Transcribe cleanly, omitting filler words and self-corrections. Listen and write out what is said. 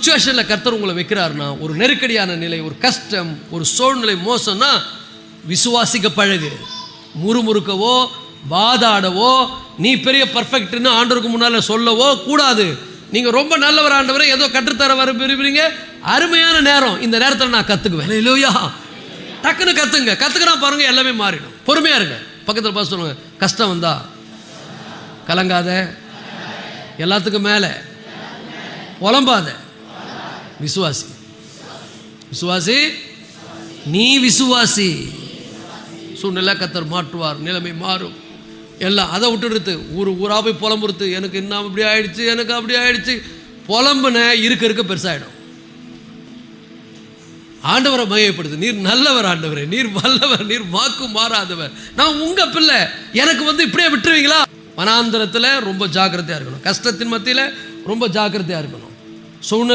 சுச்சுவேஷனில் கர்த்தர் உங்களை வைக்கிறாருன்னா, ஒரு நெருக்கடியான நிலை, ஒரு கஷ்டம், ஒரு சூழ்நிலை மோசம்னா விசுவாசிக்க பழகு. முறுமுறுக்கவோ வாதாடவோ நீ பெரிய பர்ஃபெக்ட்னு ஆண்டவருக்கு முன்னால் சொல்லவோ கூடாது. நீங்கள் ரொம்ப நல்லவர் ஆண்டவரை ஏதோ கற்றுத்தர வர விரும்புறீங்க, அருமையான நேரம், இந்த நேரத்தில் நான் கற்றுக்குவேன் இல்லையா, டக்குன்னு கற்றுக்கினா பாருங்கள் எல்லாமே மாறிடும். பொறுமையாக இருங்க. பக்கத்தில் பார்த்து சொல்லுங்க, கஷ்டம் வந்தா கலங்காத, எல்லாத்துக்கும் மேலே புலம்பாத, விசுவாசி. விசுவாசி, நீ விசுவாசி. சூழ்நிலை கர்த்தர் மாற்றுவார், நிலைமை மாறும். எல்லாம் அதை விட்டுடுத்து ஊராக போய் புலம்புறுத்து, எனக்கு இன்னும் இப்படி ஆயிடுச்சு, எனக்கு அப்படி ஆயிடுச்சு, புலம்புன இருக்க பெருசாகிடும். ஆண்டவரை மையப்படுத்து. நீர் நல்லவர் ஆண்டவரே, நீர் வல்லவர், நீர் வாக்கு மாறாதவர், நான் உங்கள் பிள்ளை, எனக்கு இப்படியே விட்டுருவீங்களா? வனாந்தரத்தில் ரொம்ப ஜாக்கிரதையாக இருக்கணும், கஷ்டத்தின் மத்தியில் ரொம்ப ஜாக்கிரதையாக இருக்கணும். சூழ்நிலை